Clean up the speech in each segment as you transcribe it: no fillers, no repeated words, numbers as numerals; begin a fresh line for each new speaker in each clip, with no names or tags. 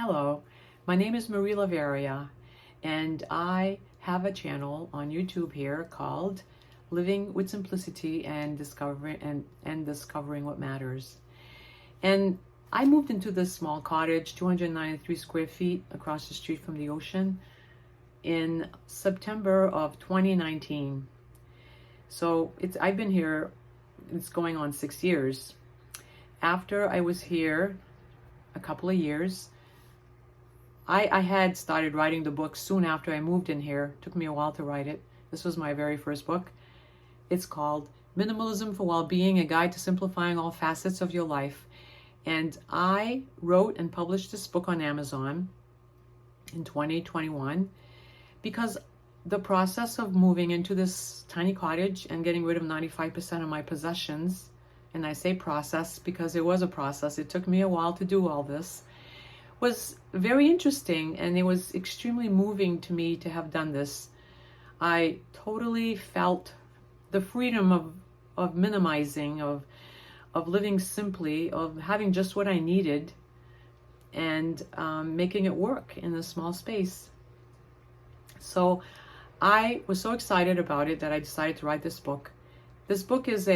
Hello, my name is Marie Laveria, and I have a channel on YouTube here called Living with Simplicity and Discovering What Matters. And I moved into this small cottage, 293 square feet across the street from the ocean in September of 2019. So I've been here, it's going on 6 years. After I was here a couple of years, I had started writing the book soon after I moved in here. It took me a while to write it. This was my very first book. It's called Minimalism for Well-Being, a Guide to Simplifying All Facets of Your Life. And I wrote and published this book on Amazon in 2021 because the process of moving into this tiny cottage and getting rid of 95% of my possessions, and I say process because it was a process, it took me a while to do all this, was very interesting, and it was extremely moving to me to have done this. I totally felt the freedom of minimizing, of living simply, of having just what I needed, and making it work in a small space. So I was so excited about it that I decided to write this book. This book is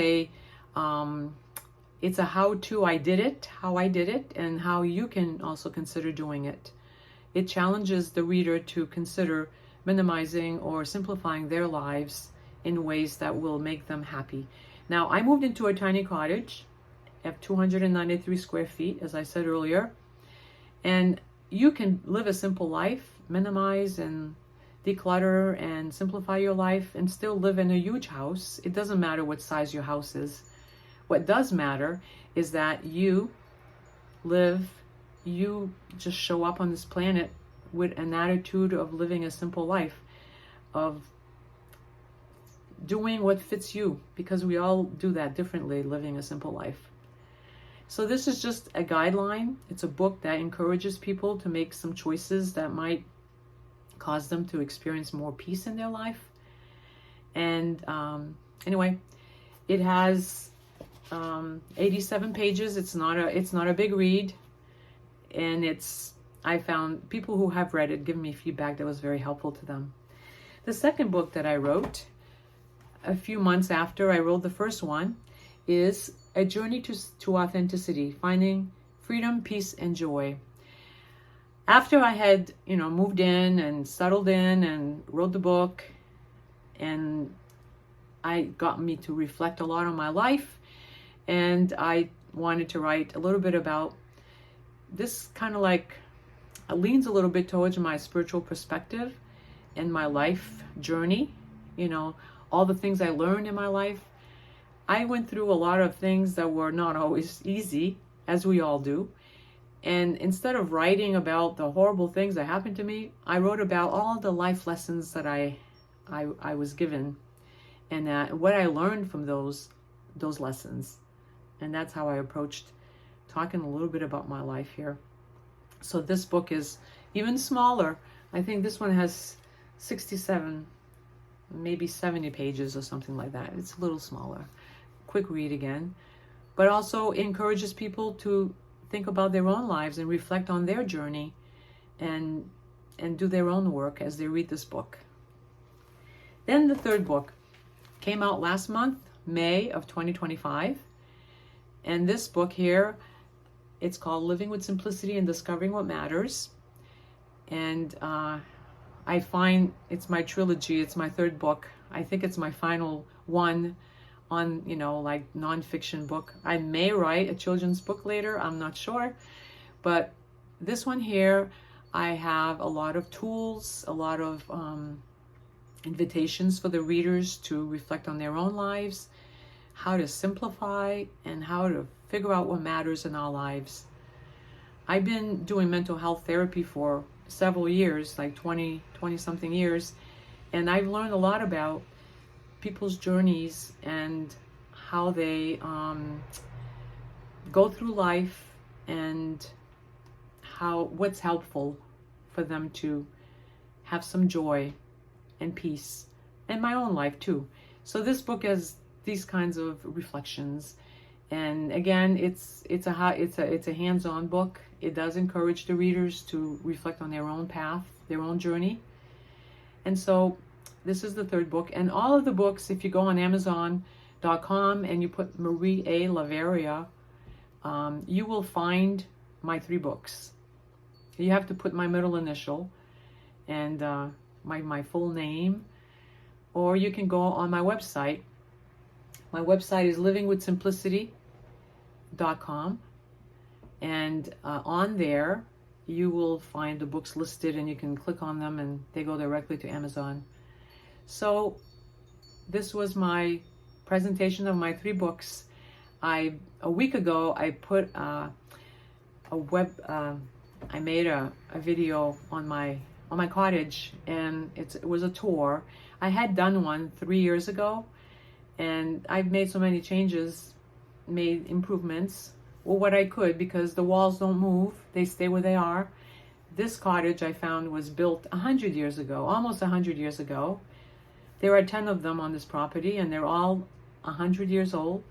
it's a how-to, how I did it, and how you can also consider doing it. It challenges the reader to consider minimizing or simplifying their lives in ways that will make them happy. Now, I moved into a tiny cottage of 293 square feet, as I said earlier, and you can live a simple life, minimize and declutter and simplify your life, and still live in a huge house. It doesn't matter what size your house is. What does matter is that you just show up on this planet with an attitude of living a simple life, of doing what fits you, because we all do that differently, living a simple life. So this is just a guideline. It's a book that encourages people to make some choices that might cause them to experience more peace in their life. And anyway, it has 87 pages. It's not a big read, and I found people who have read it give me feedback that was very helpful to them. The second book that I wrote a few months after I wrote the first one is A Journey to Authenticity, Finding Freedom, Peace, and Joy. After I had, moved in and settled in and wrote the book, and I got me to reflect a lot on my life, and I wanted to write a little bit about this, kind of like leans a little bit towards my spiritual perspective and my life journey, all the things I learned in my life. I went through a lot of things that were not always easy, as we all do. And instead of writing about the horrible things that happened to me, I wrote about all the life lessons that I was given, and what I learned from those lessons. And that's how I approached talking a little bit about my life here. So this book is even smaller. I think this one has 67, maybe 70 pages or something like that. It's a little smaller. Quick read again. But also encourages people to think about their own lives and reflect on their journey and do their own work as they read this book. Then the third book came out last month, May of 2025. And this book here, it's called Living with Simplicity and Discovering What Matters. And I find it's my trilogy. It's my third book. I think it's my final one on, like nonfiction book. I may write a children's book later. I'm not sure. But this one here, I have a lot of tools, a lot of invitations for the readers to reflect on their own lives, how to simplify, and how to figure out what matters in our lives. I've been doing mental health therapy for several years, like 20 something years, and I've learned a lot about people's journeys and how they go through life, and what's helpful for them to have some joy and peace, and my own life too. So this book has these kinds of reflections, And again, it's a hands-on book. It does encourage the readers to reflect on their own path, their own journey. And so this is the third book. And all of the books, if you go on Amazon.com and you put Marie A. Lavaria, you will find my 3 books. You have to put my middle initial and my full name, or you can go on my website. My website is livingwithsimplicity.com, and on there you will find the books listed, and you can click on them and they go directly to Amazon. So this was my presentation of my 3 books. A week ago I put I made a video on my cottage, and it was a tour. I had done one 3 years ago, and I've made so many changes, made improvements, well, what I could, because the walls don't move, they stay where they are. This cottage I found was built 100 years ago, almost 100 years ago. There are 10 of them on this property, and they're all 100 years old.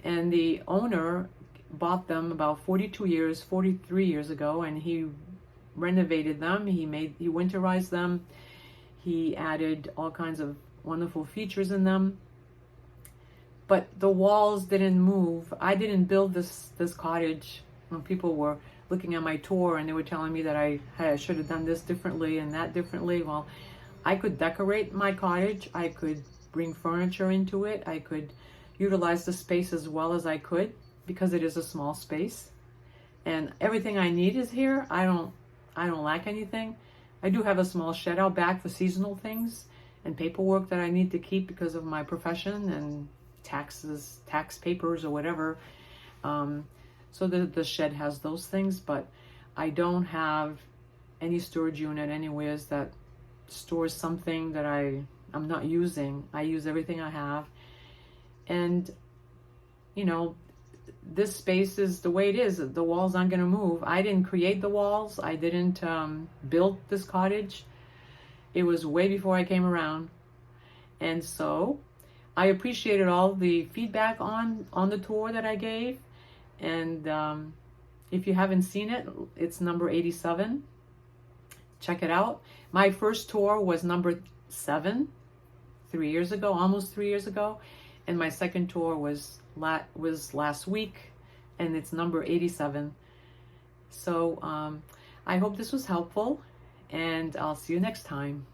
And the owner bought them about 43 years ago, and he renovated them. He winterized them. He added all kinds of wonderful features in them. But the walls didn't move. I didn't build this cottage. When people were looking at my tour and they were telling me that I should have done this differently and that differently, well, I could decorate my cottage. I could bring furniture into it. I could utilize the space as well as I could, because it is a small space. And everything I need is here. I don't lack anything. I do have a small shed out back for seasonal things and paperwork that I need to keep because of my profession and taxes, tax papers or whatever. So the shed has those things, but I don't have any storage unit anywhere that stores something that I'm not using. I use everything I have. And, you know, this space is the way it is. The walls aren't going to move. I didn't create the walls. I didn't build this cottage. It was way before I came around. And so I appreciated all the feedback on the tour that I gave. And if you haven't seen it, it's number 87. Check it out. My first tour was number 7 3 years ago, almost 3 years ago. And my second tour was last week, and it's number 87. So I hope this was helpful, and I'll see you next time.